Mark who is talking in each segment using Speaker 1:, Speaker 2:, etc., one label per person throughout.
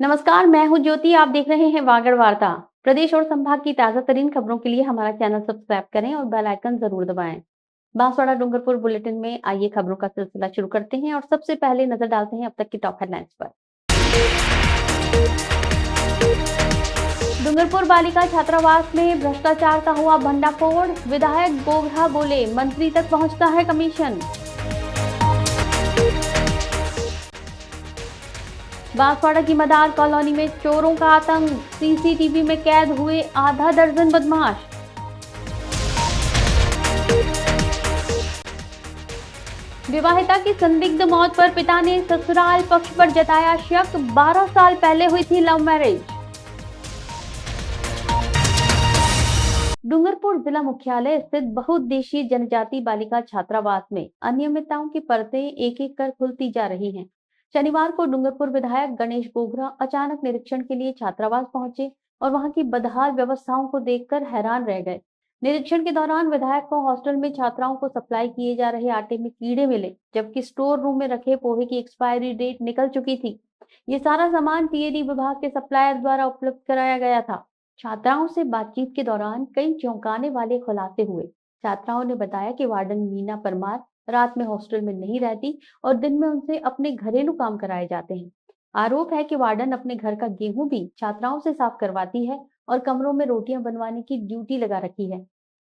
Speaker 1: नमस्कार, मैं हूं ज्योति। आप देख रहे हैं वागड़ वार्ता। प्रदेश और संभाग की ताजा तरीन खबरों के लिए हमारा चैनल सब्सक्राइब करें और बेल आइकन जरूर दबाएं। बांसवाड़ा डूंगरपुर बुलेटिन में आइए खबरों का सिलसिला शुरू करते हैं और सबसे पहले नजर डालते हैं अब तक की टॉप हेडलाइंस पर। डूंगरपुर बालिका छात्रावास में भ्रष्टाचार का हुआ भंडाफोड़। विधायक गोगरा बोले, मंत्री तक पहुंचता है कमीशन। बांसवाड़ा की मदार कॉलोनी में चोरों का आतंक। सीसीटीवी में कैद हुए आधा दर्जन बदमाश। विवाहिता की संदिग्ध मौत पर पिता ने ससुराल पक्ष पर जताया शक। 12 साल पहले हुई थी लव मैरिज। डूंगरपुर जिला मुख्यालय स्थित बहुउद्देशीय जनजाति बालिका छात्रावास में अनियमितताओं की परतें एक एक कर खुलती जा रही हैं। शनिवार को डूंगरपुर विधायक गणेश गोगरा अचानक निरीक्षण के लिए छात्रावास पहुंचे और वहां की बदहाल व्यवस्थाओं को देखकर हैरान रह गए। निरीक्षण के दौरान विधायक को हॉस्टल में छात्राओं को सप्लाई किए जा रहे आटे में कीड़े मिले, जबकि स्टोर रूम में रखे पोहे की एक्सपायरी डेट निकल चुकी थी। ये सारा सामान टीएडी विभाग के सप्लायर द्वारा उपलब्ध कराया गया था। छात्राओं से बातचीत के दौरान कई चौंकाने वाले खुलासे हुए। छात्राओं ने बताया कि वार्डन मीना परमार रात में हॉस्टल में नहीं रहती और दिन में उनसे अपने घरेलू काम कराए जाते हैं। आरोप है कि वार्डन अपने घर का गेहूं भी छात्राओं से साफ करवाती है और कमरों में रोटियां बनवाने की ड्यूटी लगा रखी है।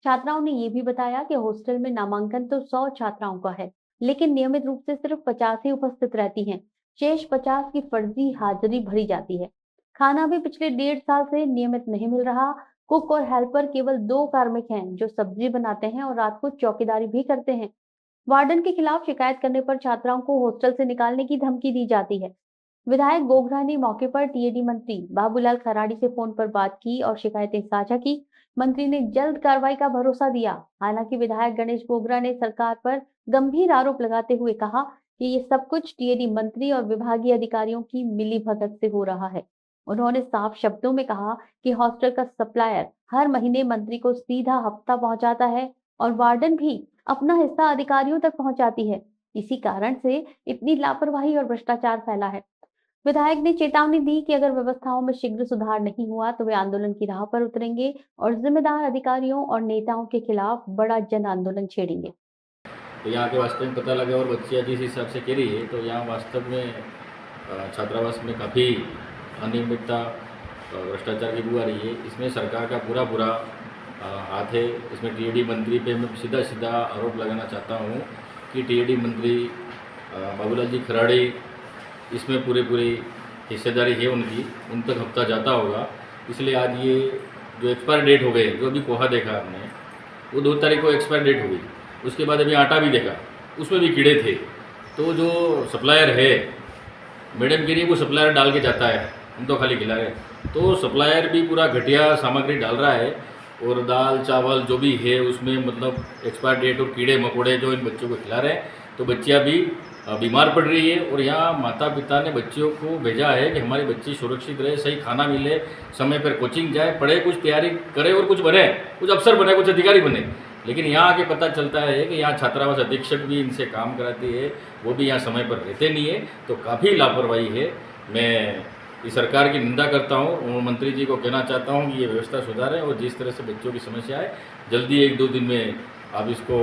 Speaker 1: छात्राओं ने ये भी बताया कि हॉस्टल में नामांकन तो 100 छात्राओं का है, लेकिन नियमित रूप से सिर्फ 50 ही उपस्थित रहती हैं। शेष 50 की फर्जी हाजिरी भरी जाती है। खाना भी पिछले 1.5 साल से नियमित नहीं मिल रहा। कुक और हेल्पर केवल 2 कार्मिक हैं जो सब्जी बनाते हैं और रात को चौकीदारी भी करते हैं। वार्डन के खिलाफ शिकायत करने पर छात्राओं को हॉस्टल से निकालने की धमकी दी जाती है। विधायक गोगरा ने मौके पर टीएडी मंत्री बाबूलाल खराड़ी से फोन पर बात की और शिकायतें साझा की। मंत्री ने जल्द कार्रवाई का भरोसा दिया। हालांकि विधायक गणेश गोगरा ने सरकार पर गंभीर आरोप लगाते हुए कहा कि ये सब कुछ टीएडी मंत्री और विभागीय अधिकारियों की मिलीभगत से हो रहा है। उन्होंने साफ शब्दों में कहा कि हॉस्टल का सप्लायर हर महीने मंत्री को सीधा हफ्ता पहुंचाता है और वार्डन भी अपना हिस्सा अधिकारियों तक पहुंचाती है। इसी कारण से इतनी लापरवाही और भ्रष्टाचार फैला है। विधायक ने चेतावनी दी कि अगर व्यवस्थाओं में शीघ्र सुधार नहीं हुआ तो वे आंदोलन की राह पर उतरेंगे और जिम्मेदार अधिकारियों और नेताओं के खिलाफ बड़ा जन आंदोलन छेड़ेंगे।
Speaker 2: तो यहाँ के वास्तव में पता लगा और बच्चियाँ जिस हिसाब से कह रही है तो यहाँ वास्तव में छात्रावास में काफ़ी अनियमितता भ्रष्टाचार की बू आ रही है। इसमें सरकार का पूरा पूरा हाथ है। इसमें टीएडी मंत्री पे मैं सीधा सीधा आरोप लगाना चाहता हूँ कि टीएडी मंत्री बाबूलाल जी खराड़ी इसमें पूरी हिस्सेदारी है उनकी, उन तक हफ्ता जाता होगा। इसलिए आज ये जो एक्सपायर डेट हो गए, जो अभी पोहा देखा आपने, वो 2 तारीख को एक्सपायर डेट हो गई। उसके बाद अभी आटा भी देखा, उसमें भी कीड़े थे। तो जो सप्लायर है, मैडम गिरी वो सप्लायर डाल के जाता है, हम तो खाली खिला रहे हैं। तो सप्लायर भी पूरा घटिया सामग्री डाल रहा है और दाल चावल जो भी है उसमें मतलब एक्सपायर डेट और कीड़े मकोड़े जो इन बच्चों को खिला रहे हैं। तो बच्चियाँ भी बीमार पड़ रही है और यहाँ माता पिता ने बच्चियों को भेजा है कि हमारी बच्ची सुरक्षित रहे, सही खाना मिले, समय पर कोचिंग जाए, पढ़े, कुछ तैयारी करे और कुछ बने, कुछ अफसर बने, कुछ अधिकारी बने। लेकिन यहाँ आके पता चलता है कि यहाँ छात्रावास अधीक्षक भी इनसे काम कराती है, वो भी यहाँ समय पर रहते नहीं है। तो काफ़ी लापरवाही है। मैं इस सरकार की निंदा करता हूँ और मंत्री जी को कहना चाहता हूँ कि ये व्यवस्था सुधारें और जिस तरह से बच्चों की समस्या है जल्दी 1-2 दिन में आप इसको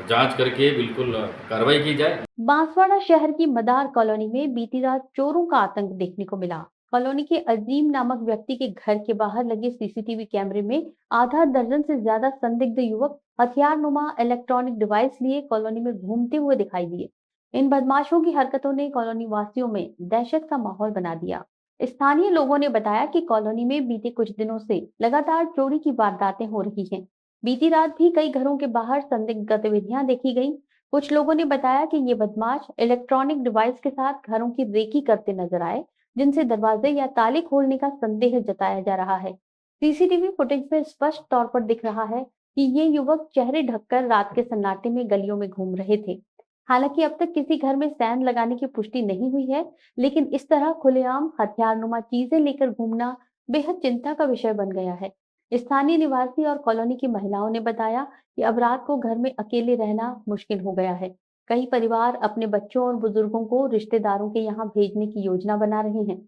Speaker 2: जांच करके बिल्कुल कार्रवाई की जाए।
Speaker 1: बांसवाड़ा शहर की मदार कॉलोनी में बीती रात चोरों का आतंक देखने को मिला। कॉलोनी के अजीम नामक व्यक्ति के घर के बाहर लगे सीसीटीवी कैमरे में आधा दर्जन से ज्यादा संदिग्ध युवक हथियार नुमा इलेक्ट्रॉनिक डिवाइस लिए कॉलोनी में घूमते हुए दिखाई दिए। इन बदमाशों की हरकतों ने कॉलोनी वासियों में दहशत का माहौल बना दिया। स्थानीय लोगों ने बताया कि कॉलोनी में बीते कुछ दिनों से लगातार चोरी की वारदातें हो रही हैं। बीती रात भी कई घरों के बाहर संदिग्ध गतिविधियां देखी गईं। कुछ लोगों ने बताया कि ये बदमाश इलेक्ट्रॉनिक डिवाइस के साथ घरों की रेकी करते नजर आए, जिनसे दरवाजे या ताले खोलने का संदेह जताया जा रहा है। सीसीटीवी फुटेज में स्पष्ट तौर पर दिख रहा है कि ये युवक चेहरे ढककर रात के सन्नाटे में गलियों में घूम रहे थे। हालांकि अब तक किसी घर में सैन लगाने की पुष्टि नहीं हुई है, लेकिन इस तरह खुलेआम हथियारनुमा चीजें लेकर घूमना बेहद चिंता का विषय बन गया है। स्थानीय निवासी और कॉलोनी की महिलाओं ने बताया कि अब रात को घर में अकेले रहना मुश्किल हो गया है। कई परिवार अपने बच्चों और बुजुर्गों को रिश्तेदारों के यहाँ भेजने की योजना बना रहे हैं।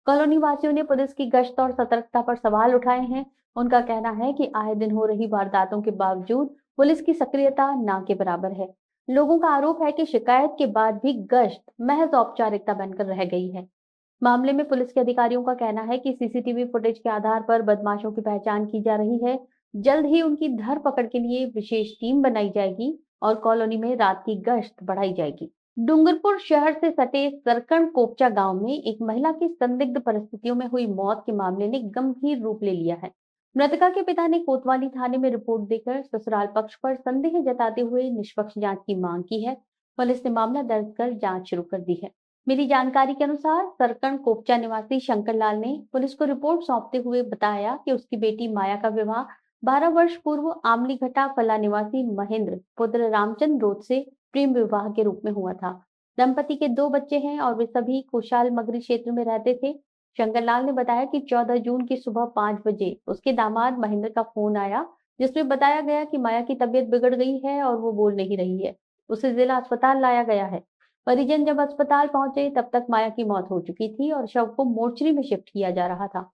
Speaker 1: कॉलोनी वासियों ने पुलिस की गश्त और सतर्कता पर सवाल उठाए हैं। उनका कहना है कि आए दिन हो रही वारदातों के बावजूद पुलिस की सक्रियता ना के बराबर है। लोगों का आरोप है कि शिकायत के बाद भी गश्त महज औपचारिकता बनकर रह गई है। मामले में पुलिस के अधिकारियों का कहना है कि सीसीटीवी फुटेज के आधार पर बदमाशों की पहचान की जा रही है। जल्द ही उनकी धरपकड़ के लिए विशेष टीम बनाई जाएगी और कॉलोनी में रात की गश्त बढ़ाई जाएगी। डूंगरपुर शहर से सटे सरकण कोपचा गांव में एक महिला की संदिग्ध परिस्थितियों में हुई मौत के मामले ने गंभीर रूप ले लिया है। मृतका के पिता ने कोतवाली थाने में रिपोर्ट देकर ससुराल पक्ष पर संदेह जताते हुए निष्पक्ष जांच की मांग की है। पुलिस ने मामला दर्ज कर जांच शुरू कर दी है। मिली जानकारी के अनुसार सरकण कोपचा निवासी शंकरलाल ने पुलिस को रिपोर्ट सौंपते हुए बताया कि उसकी बेटी माया का विवाह 12 वर्ष पूर्व आमलीघटा फला निवासी महेंद्र पुत्र रामचंद्र रोध से प्रेम विवाह के रूप में हुआ था। दंपति के 2 बच्चे हैं और वे सभी खुशहाल मगरी क्षेत्र में रहते थे। शंकरलाल ने बताया कि 14 जून की सुबह 5 बजे उसके दामाद महेंद्र का फोन आया, जिसमें बताया गया कि माया की तबीयत बिगड़ गई है और वो बोल नहीं रही है। उसे जिला अस्पताल लाया गया है। परिजन जब अस्पताल पहुंचे तब तक माया की मौत हो चुकी थी और शव को मोर्चरी में शिफ्ट किया जा रहा था।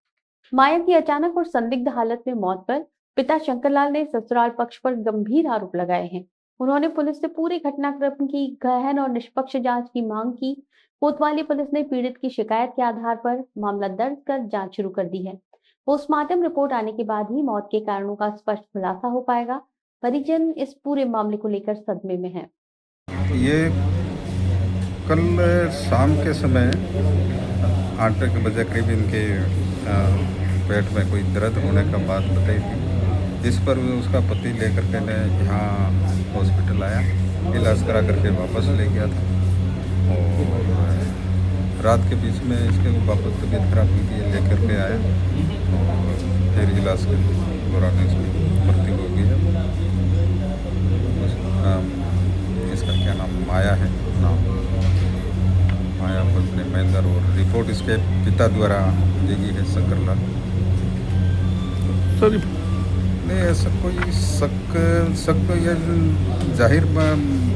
Speaker 1: माया की अचानक और संदिग्ध हालत में मौत पर पिता शंकरलाल ने ससुराल पक्ष पर गंभीर आरोप लगाए हैं। उन्होंने पुलिस से पूरे घटनाक्रम की गहन और निष्पक्ष जांच की मांग की। कोतवाली पुलिस ने पीड़ित की शिकायत के आधार पर मामला दर्ज कर जांच शुरू कर दी है। पोस्टमार्टम रिपोर्ट आने के बाद ही मौत के कारणों का स्पष्ट खुलासा हो पाएगा। परिजन इस पूरे मामले को लेकर सदमे में है।
Speaker 3: ये कल शाम के समय 8 बजे करीब इनके पेट में कोई दर्द होने का बात बताई थी, जिस पर उसका पति लेकर के ने यहाँ हॉस्पिटल आया, इलाज करा करके वापस ले गया था। और रात के बीच में इसके वापस तबीयत खराब हुई थी, लेकर के आया और फिर इलाज के दौरान इसकी मृत्यु हो गई है। इसका क्या नाम माया है, नाम माया पत्नी महेंद्र, और रिपोर्ट इसके पिता द्वारा दी गई है शंकरलाल।
Speaker 4: सर
Speaker 3: नहीं, ऐसा कोई शक तो ये जाहिर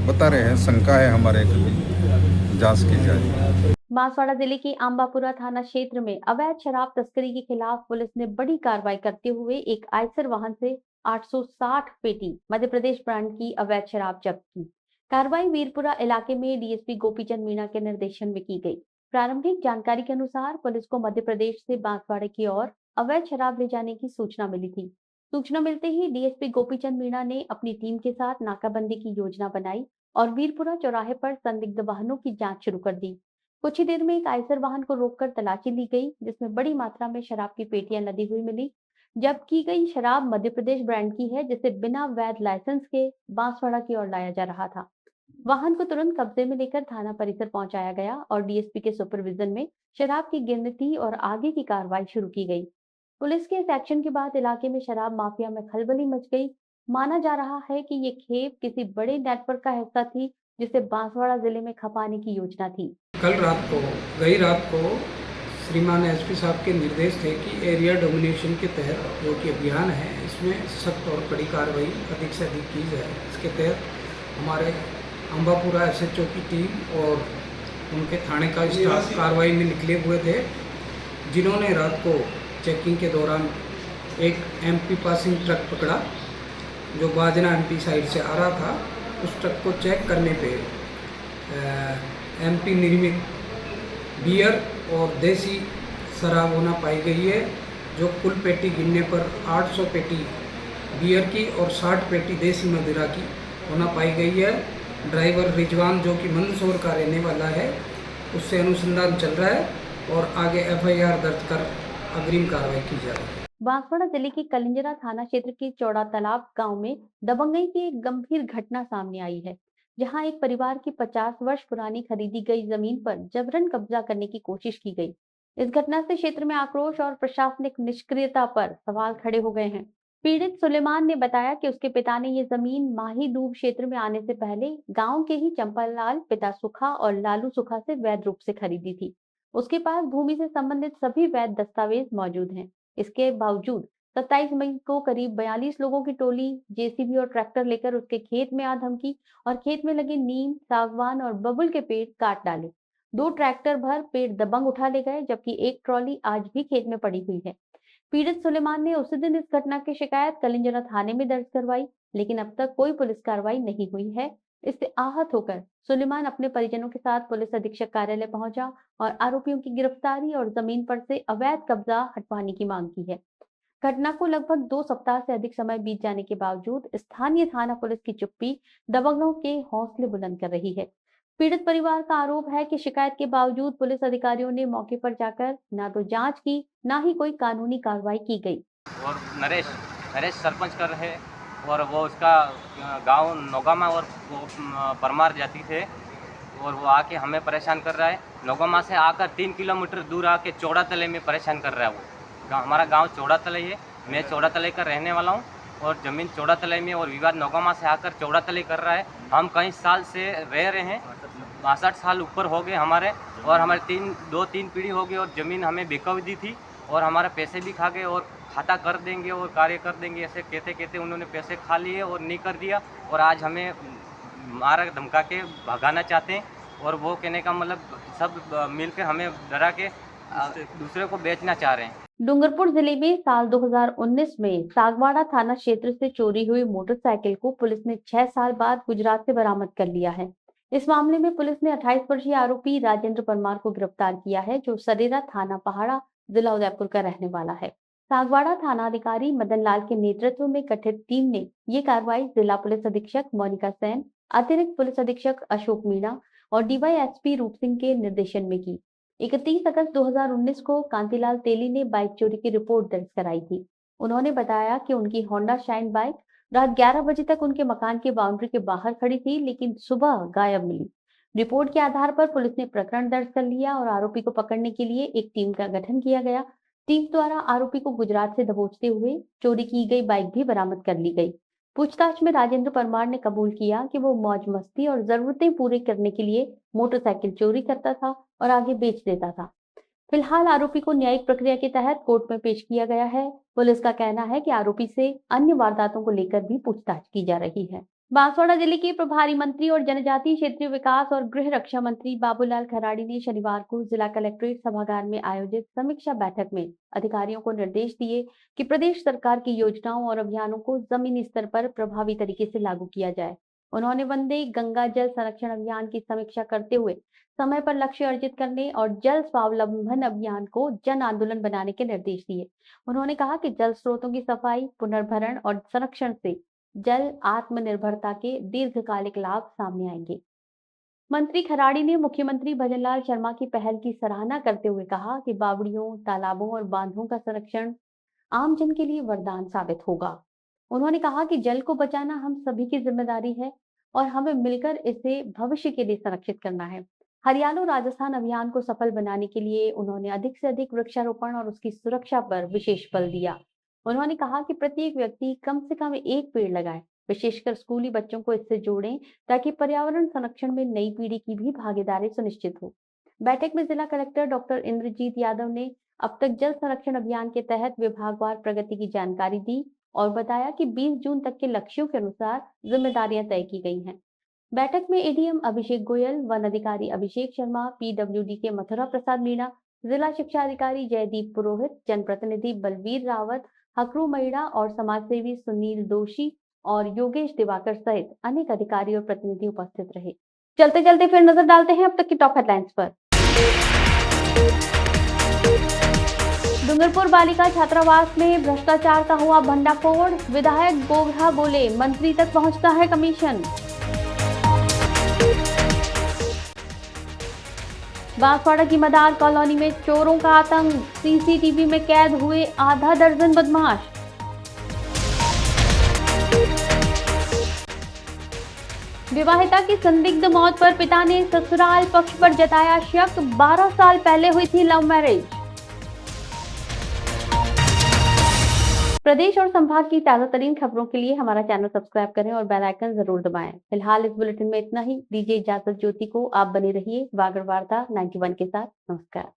Speaker 3: बता रहे हैं, शंका है हमारे, कभी जांच की जाए।
Speaker 1: बांसवाड़ा जिले के आंबापुरा थाना क्षेत्र में अवैध शराब तस्करी के खिलाफ पुलिस ने बड़ी कार्रवाई करते हुए एक आयसर वाहन से 860 पेटी मध्य प्रदेश ब्रांड की अवैध शराब जब्त की। कार्रवाई वीरपुरा इलाके में डीएसपी गोपीचंद मीणा के निर्देशन में की गई। प्रारंभिक जानकारी के अनुसार पुलिस को मध्य प्रदेश से बांसवाड़ा की ओर अवैध शराब ले जाने की सूचना मिली थी। सूचना मिलते ही डीएसपी गोपीचंद मीणा ने अपनी टीम के साथ नाकाबंदी की योजना बनाई और वीरपुरा चौराहे पर संदिग्ध वाहनों की जांच शुरू कर दी। कुछ ही देर में एक आयसर वाहन को रोककर तलाशी ली गई, जिसमें बड़ी मात्रा में शराब की पेटियां लदी हुई मिली। जब्त की गई शराब मध्य प्रदेश ब्रांड की है, जिसे बिना वैध लाइसेंस के बांसवाड़ा की ओर लाया जा रहा था। वाहन को तुरंत कब्जे में लेकर थाना परिसर पहुंचाया गया और डीएसपी के सुपरविजन में शराब की गिनती और आगे की कार्रवाई शुरू की गई। पुलिस के इस एक्शन के बाद इलाके में शराब माफिया में खलबली मच गई। माना जा रहा है कि ये खेप किसी बड़े नेटवर्क का हिस्सा थी, जिसे बांसवाड़ा जिले में खपाने की योजना थी।
Speaker 4: गई रात को श्रीमान एसपी साहब के निर्देश थे कि एरिया डोमिनेशन के तहत जो कि अभियान है, इसमें सख्त और कड़ी कार्रवाई अधिक से अधिक की जाए। इसके तहत हमारे अम्बापुरा एसएचओ की टीम और उनके थाने का स्टाफ कार्रवाई में निकले हुए थे, जिन्होंने रात को चेकिंग के दौरान एक एमपी पासिंग ट्रक पकड़ा जो बाजना एमपी साइड से आ रहा था। उस ट्रक को चेक करने पे एमपी निर्मित बियर और देसी शराब होना पाई गई है, जो कुल पेटी गिनने पर 800 पेटी बियर की और 60 पेटी देसी मदिरा की होना पाई गई है। ड्राइवर रिजवान, जो कि मंदसौर का रहने वाला है, उससे अनुसंधान चल रहा है और आगे एफआईआर दर्ज कर अग्रिम कार्रवाई की जा रही है।
Speaker 1: बांसवाड़ा जिले के कलिंजरा थाना क्षेत्र के चौड़ा तालाब गांव में दबंगई की एक गंभीर घटना सामने आई है, जहां एक परिवार की 50 वर्ष पुरानी खरीदी गई जमीन पर जबरन कब्जा करने की कोशिश की गई। इस घटना से क्षेत्र में आक्रोश और प्रशासनिक निष्क्रियता पर सवाल खड़े हो गए हैं। पीड़ित सुलेमान ने बताया कि उसके पिता ने ये जमीन माही डूब क्षेत्र में आने से पहले गांव के ही चंपालाल पिता सुखा और लालू सुखा से वैध रूप से खरीदी थी। उसके पास भूमि से संबंधित सभी वैध दस्तावेज मौजूद हैं। इसके बावजूद 27 मई को करीब 42 लोगों की टोली जेसीबी और ट्रैक्टर लेकर उसके खेत में आ धमकी और खेत में लगे नीम, सागवान और बबुल के पेड़ काट डाले। 2 ट्रैक्टर भर पेड़ दबंग उठा ले गए, जबकि एक ट्रॉली आज भी खेत में पड़ी हुई है। पीड़ित सुलेमान ने उसी दिन इस घटना की शिकायत कलिंजरा थाने में दर्ज करवाई, लेकिन अब तक कोई पुलिस कार्रवाई नहीं हुई है। इससे आहत होकर सुलेमान अपने परिजनों के साथ पुलिस अधीक्षक कार्यालय पहुंचा और आरोपियों की गिरफ्तारी और जमीन पर से अवैध कब्जा हटवाने की मांग की है। घटना को लगभग 2 सप्ताह से अधिक समय बीत जाने के बावजूद स्थानीय थाना पुलिस की चुप्पी दबंगों के हौसले बुलंद कर रही है। पीड़ित परिवार का आरोप है कि शिकायत के बावजूद पुलिस अधिकारियों ने मौके पर जाकर न तो जांच की, न ही कोई कानूनी कार्रवाई की गई।
Speaker 5: और नरेश नरेश सरपंच कर रहे और वो उसका गांव नोगामा और वो परमार जाति से और वो आके हमें परेशान कर रहा है। नोगामा से आकर 3 किलोमीटर दूर आके चौड़ा तले में परेशान कर रहा है वो। हमारा गांव चौड़ा तले है, मैं चौड़ा तले का रहने वाला हूँ और ज़मीन चौड़ा तले में और विवाद नोगामा से आकर चौड़ा तले कर रहा है। हम कई साल से रह रहे हैं, 62 साल ऊपर हो गए हमारे और हमारे 2-3 पीढ़ी हो गई और ज़मीन हमें बिकवा दी थी और हमारे पैसे भी खा गए और खाता कर देंगे और कार्य कर देंगे ऐसे कहते कहते उन्होंने पैसे खा लिए और नहीं कर दिया और आज हमें मारा धमका के भगाना चाहते हैं और वो कहने का मतलब सब मिलकर हमें डरा के दूसरे को बेचना चाह रहे हैं।
Speaker 1: डूंगरपुर जिले में साल 2019 में सागवाड़ा थाना क्षेत्र से चोरी हुई मोटरसाइकिल को पुलिस ने 6 साल बाद गुजरात से बरामद कर लिया है। इस मामले में पुलिस ने 28 वर्षीय आरोपी राजेंद्र परमार को गिरफ्तार किया है, जो सरेरा थाना पहाड़ा जिला उदयपुर का रहने वाला है। सागवाड़ा थानाधिकारी मदन लाल के नेतृत्व में गठित टीम ने ये कार्रवाई जिला पुलिस अधीक्षक मोनिका सेन, अतिरिक्त पुलिस अधीक्षक अशोक मीणा और डीवाईएसपी रूप सिंह के निर्देशन में की। 31 अगस्त 2019 को कांतिलाल तेली ने बाइक चोरी की रिपोर्ट दर्ज कराई थी। उन्होंने बताया कि उनकी होंडा शाइन बाइक रात 11 बजे तक उनके मकान की बाउंड्री के बाहर खड़ी थी, लेकिन सुबह गायब मिली। रिपोर्ट के आधार पर पुलिस ने प्रकरण दर्ज कर लिया और आरोपी को पकड़ने के लिए एक टीम का गठन किया गया। टीम द्वारा आरोपी को गुजरात से दबोचते हुए चोरी की गई बाइक भी बरामद कर ली गई। पूछताछ में राजेंद्र परमार ने कबूल किया कि वो मौज मस्ती और जरूरतें पूरी करने के लिए मोटरसाइकिल चोरी करता था और आगे बेच देता था। फिलहाल आरोपी को न्यायिक प्रक्रिया के तहत कोर्ट में पेश किया गया है। पुलिस का कहना है कि आरोपी से अन्य वारदातों को लेकर भी पूछताछ की जा रही है। बांसवाड़ा जिले के प्रभारी मंत्री और जनजातीय क्षेत्रीय विकास और गृह रक्षा मंत्री बाबूलाल खराड़ी ने शनिवार को जिला कलेक्ट्रेट सभागार में आयोजित समीक्षा बैठक में अधिकारियों को निर्देश दिए कि प्रदेश सरकार की योजनाओं और अभियानों को जमीनी स्तर पर प्रभावी तरीके से लागू किया जाए। उन्होंने वंदे गंगा जल संरक्षण अभियान की समीक्षा करते हुए समय पर लक्ष्य अर्जित करने और जल स्वावलंबन अभियान को जन आंदोलन बनाने के निर्देश दिए। उन्होंने कहा कि जल स्रोतों की सफाई, पुनर्भरण और संरक्षण से जल आत्मनिर्भरता के दीर्घकालिक लाभ सामने आएंगे। मंत्री खराड़ी ने मुख्यमंत्री भजनलाल शर्मा की पहल की सराहना करते हुए कहा कि बावड़ियों, तालाबों और बांधों का संरक्षण आम जन के लिए वरदान साबित होगा। उन्होंने कहा कि जल को बचाना हम सभी की जिम्मेदारी है और हमें मिलकर इसे भविष्य के लिए संरक्षित करना है। हरियाणा राजस्थान अभियान को सफल बनाने के लिए उन्होंने अधिक से अधिक वृक्षारोपण और उसकी सुरक्षा पर विशेष बल दिया। उन्होंने कहा कि प्रत्येक व्यक्ति कम से कम एक पेड़ लगाए, विशेषकर स्कूली बच्चों को इससे जोड़ें ताकि पर्यावरण संरक्षण में नई पीढ़ी की भी भागीदारी सुनिश्चित हो। बैठक में जिला कलेक्टर डॉक्टर इंद्रजीत यादव ने अब तक जल संरक्षण अभियान के तहत विभागवार प्रगति की जानकारी दी और बताया कि 20 जून तक के लक्ष्यों के अनुसार जिम्मेदारियां तय की गई हैं। बैठक में एडीएम अभिषेक गोयल, वन अधिकारी अभिषेक शर्मा, पीडब्ल्यूडी के मथुरा प्रसाद मीणा, जिला शिक्षा अधिकारी जयदीप पुरोहित, जनप्रतिनिधि बलवीर रावत, हकरू महिड़ा और समाजसेवी सुनील दोषी और योगेश दिवाकर सहित अनेक अधिकारी और प्रतिनिधि उपस्थित रहे। चलते चलते फिर नजर डालते हैं अब तक की टॉप हेडलाइंस पर। डूंगरपुर बालिका छात्रावास में भ्रष्टाचार का हुआ भंडाफोड़, विधायक गोगरा बोले मंत्री तक पहुंचता है कमीशन। बांसवाड़ा की मदार कॉलोनी में चोरों का आतंक, सीसीटीवी में कैद हुए आधा दर्जन बदमाश। विवाहिता की संदिग्ध मौत पर पिता ने ससुराल पक्ष पर जताया शक, 12 साल पहले हुई थी लव मैरिज। प्रदेश और संभाग की ताजा तरीन खबरों के लिए हमारा चैनल सब्सक्राइब करें और बेल आइकन जरूर दबाएं। फिलहाल इस बुलेटिन में इतना ही। दीजिए इजाजत ज्योति को। आप बने रहिए वागड़ वार्ता 91 के साथ। नमस्कार।